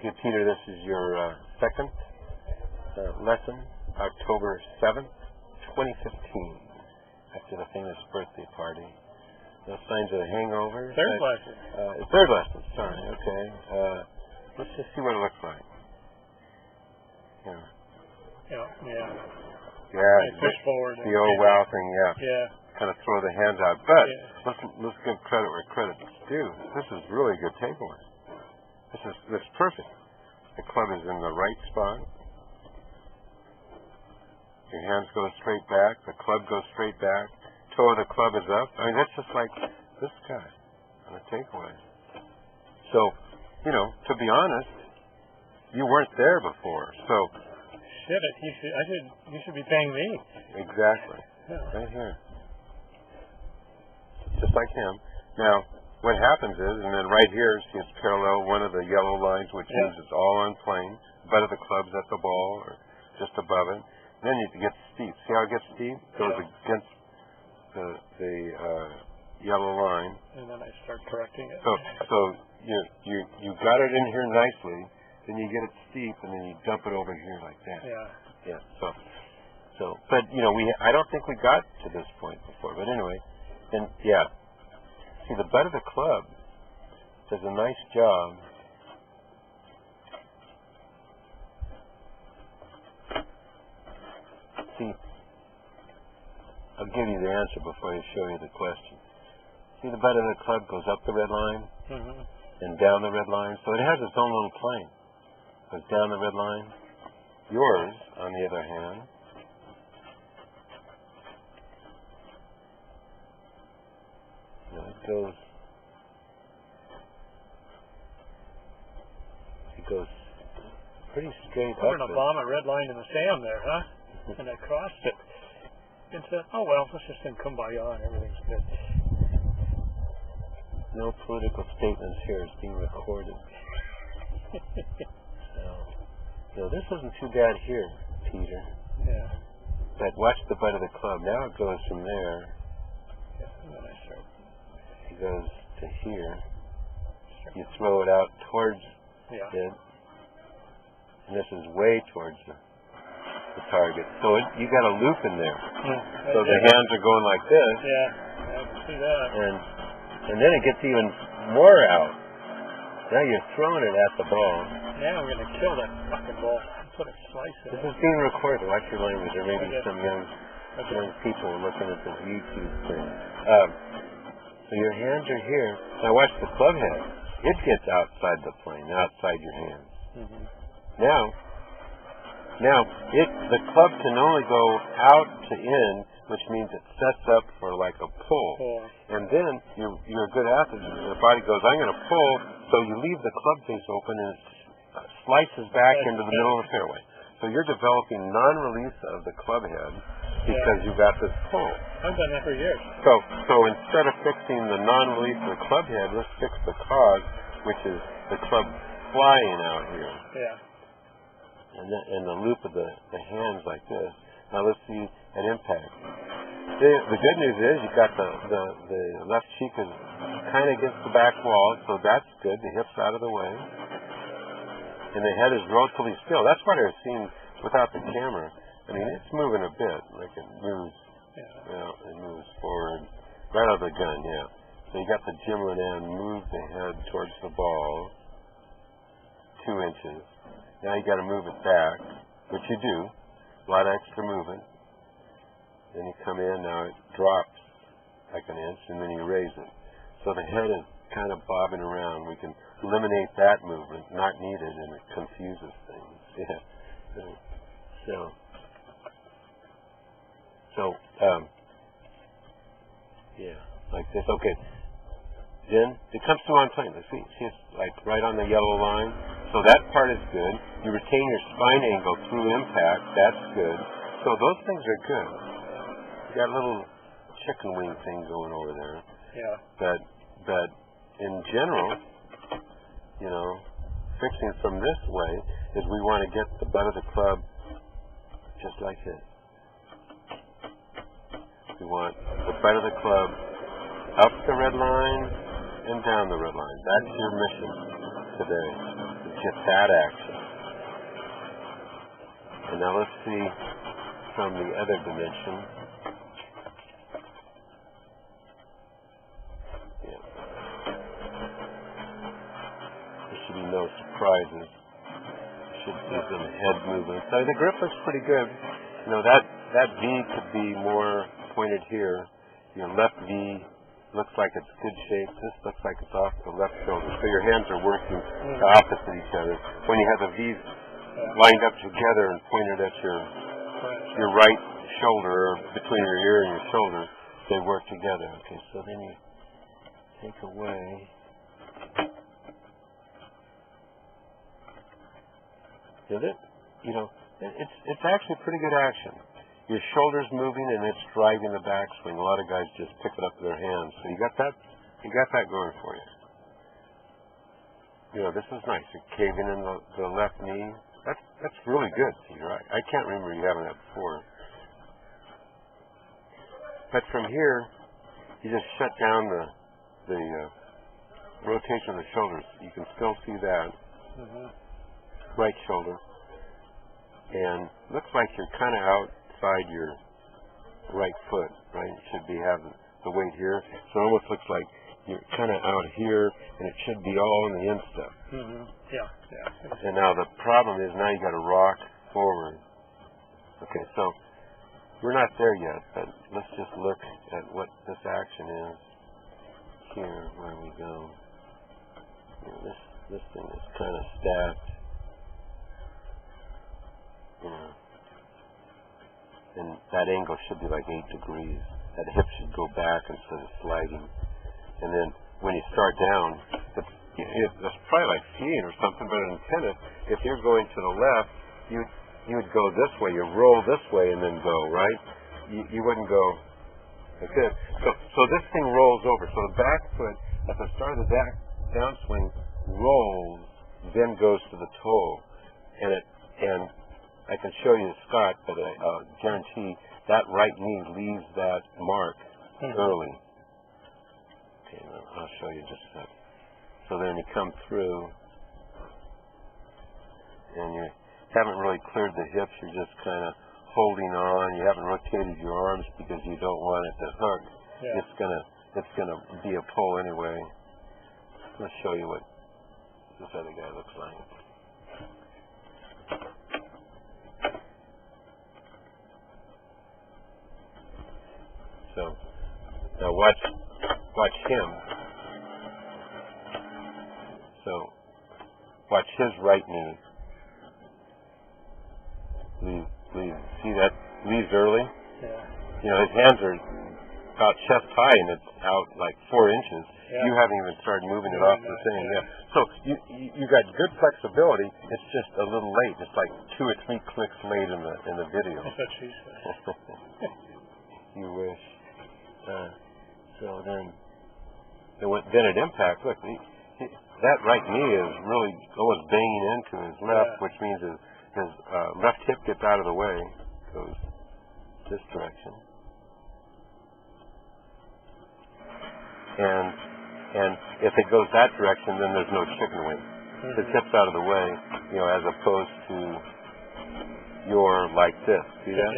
Okay, Peter, this is your second lesson, October 7th, 2015, after the famous birthday party. No signs of a hangover. Third lesson. Third lesson, sorry, okay. Let's just see what it looks like. Yeah. Yeah. Push forward. The old wow thing, yeah. Yeah. Kind of throw the hands out. But let's give credit where credit's due. This is really good takeaway. This is perfect. The club is in the right spot. Your hands go straight back. The club goes straight back. Toe of the club is up. I mean, that's just like this guy on the takeaway. So, to be honest, you weren't there before. So, you should be paying me. Exactly. Yeah. Right here. Just like him. Now, what happens is, and then right here, see it's parallel, one of the yellow lines, which means it's all on plane. Butt of the club's at the ball, or just above it. Then you get steep. See how it gets steep? Goes against the yellow line. And then I start correcting it. So you got it in here nicely, then you get it steep, and then you dump it over here like that. Yeah. Yeah. So, but I don't think we got to this point before. But anyway, then see the butt of the club does a nice job. See, I'll give you the answer before I show you the question. See, the butt of the club goes up the red line and down the red line, so it has its own little plane. Goes down the red line. Yours, on the other hand, it goes pretty straight up. Put an Obama red line in the sand there, huh? And I crossed it and said, oh well, let's just then kumbaya and everything's good. No political statements here. It's being recorded. So this isn't too bad here, Peter. Yeah. But watch the butt of the club. Now it goes from there. And then I start. It goes to here. You throw it out towards it. And this is way towards the target. So you got a loop in there. So the hands are going like this. Yeah, I can see that. And then it gets even more out. Now you're throwing it at the ball. Now I'm going to kill that fucking ball. Put a slice in it. This is being recorded. Watch your language. There may be some young people looking at this YouTube thing. So your hands are here. Now watch the club head. It gets outside the plane, outside your hands. Now the club can only go out to in, which means it sets up for like a pull. And then you're a good athlete. Your body goes, I'm going to pull, so you leave the club face open and it slices back into the middle of the fairway. So you're developing non-release of the club head because you've got this pull. I've done that for years. So instead of fixing the non-release of the club head, let's fix the cause, which is the club flying out here. Yeah. And the loop of the hands like this. Now let's see at impact. The good news is you got the left cheek is kind of against the back wall, so that's good. The hips out of the way. And the head is relatively still. That's what I was seeing without the camera. I mean, it's moving a bit. Like it moves. It moves forward. Right out of the gun, So you got the gimlet end, move the head towards the ball 2 inches. Now you got to move it back, which you do. A lot of extra movement. Then you come in, now it drops like an inch, and then you raise it. So the head is kind of bobbing around. We can eliminate that movement, not needed, and it confuses things. Like this. Okay. Then it comes to on plane. See it's like right on the yellow line. So that part is good. You retain your spine angle through impact. That's good. So those things are good. You got a little chicken wing thing going over there. Yeah. But in general, fixing from this way is we want to get the butt of the club just like this. We want the butt of the club up the red line and down the red line. That's your mission today. get that action. And now let's see from the other dimension. Yeah. There should be no surprises. Should see some head movement. So the grip looks pretty good. You know, that V could be more pointed here. Your left V looks like it's good shape. This looks like it's off the left shoulder. So your hands are working the opposite of each other. When you have the V's lined up together and pointed at your right shoulder, or between your ear and your shoulder, they work together. Okay, so then you take away. Did it? You know, it's actually pretty good action. Your shoulder's moving and it's driving the backswing. A lot of guys just pick it up with their hands. So you got that going for you. You know, this is nice. You're caving in the left knee. That's really good. You're right. I can't remember you having that before. But from here, you just shut down the rotation of the shoulders. You can still see that. Right shoulder. And looks like you're kind of outside your right foot, right? You should be having the weight here. So it almost looks like you're kind of out here, and it should be all in the instep. Yeah. And now the problem is now you got to rock forward. Okay, so we're not there yet, but let's just look at what this action is here, where we go. You know, this thing is kind of stacked. You know, and that angle should be like 8 degrees. That hip should go back instead of sliding. And then when you start down, it's probably like skiing or something, but in tennis, if you're going to the left, you would go this way. You roll this way and then go, right? You wouldn't go like this. So this thing rolls over. So the back foot at the start of the downswing rolls, then goes to the toe. And I can show you the Scott, but I guarantee that right knee leaves that mark early. Okay, I'll show you just a second. So then you come through, and you haven't really cleared the hips. You're just kind of holding on. You haven't rotated your arms because you don't want it to hook. Yeah. It's gonna be a pull anyway. I'll show you what this other guy looks like. So now watch him. So watch his right knee. See that leaves early? Yeah. You know, his hands are about chest high and it's out like 4 inches. Yeah. You haven't even started moving it off the thing. Yeah. So you got good flexibility. It's just a little late. It's like 2 or 3 clicks late in the video. That's what she said. You wish. So then at impact, look, that right knee is really almost banging into his left, which means his left hip gets out of the way, goes this direction, and if it goes that direction, then there's no chicken wing. His hip's out of the way, you know, as opposed to your like this. See that?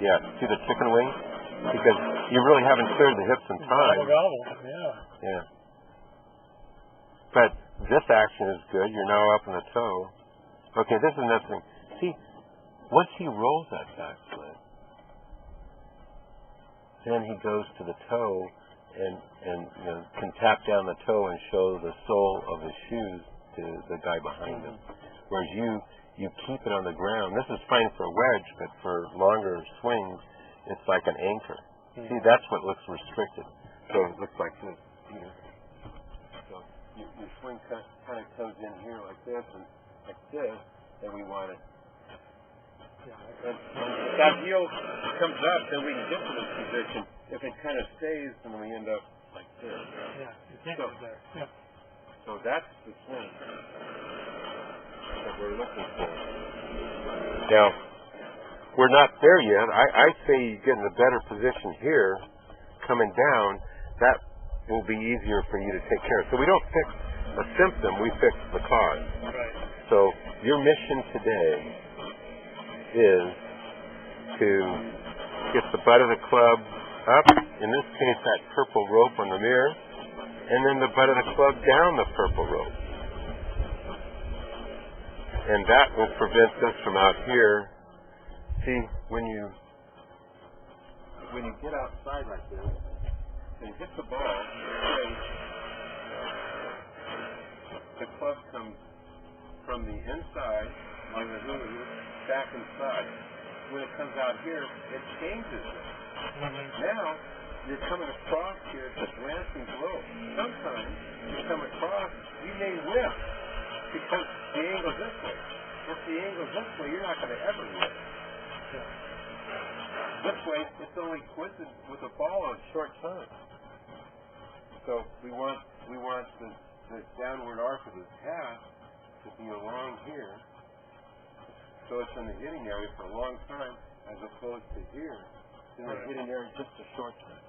Yeah. See the chicken wing? Because you really haven't cleared the hips in time. Gobble. Yeah. But this action is good. You're now up in the toe. Okay, this is another thing. See, once he rolls that back foot, then he goes to the toe and you know, can tap down the toe and show the sole of his shoes to the guy behind him. Whereas you keep it on the ground. This is fine for a wedge, but for longer swings, it's like an anchor. See, that's what looks restricted. So it looks like this. You know. So your swing kind of comes in here like this and like this, and we want it. And that heel comes up, then we can get to this position. If it kind of stays, then we end up like this. Yeah, you can't go there. Yeah. So that's the swing that we're looking for. Now, we're not there yet. I say you get in a better position here, coming down. That will be easier for you to take care of. So we don't fix a symptom, we fix the cause. Right. So your mission today is to get the butt of the club up, in this case that purple rope on the mirror, and then the butt of the club down the purple rope. And that will prevent this from out here. See, when you get outside like this and hit the ball, the club comes from the inside, like the hula hoop, back inside. When it comes out here, it changes it. Now, you're coming across here to glancing glow. Sometimes you come across, you may whiff because the angle's this way. If the angle's this way, you're not going to ever whiff. This way, it's only coincident with a ball on short time. So we want the downward arc of this path to be along here, so it's in the hitting area for a long time, as opposed to here, in the hitting area just a short time.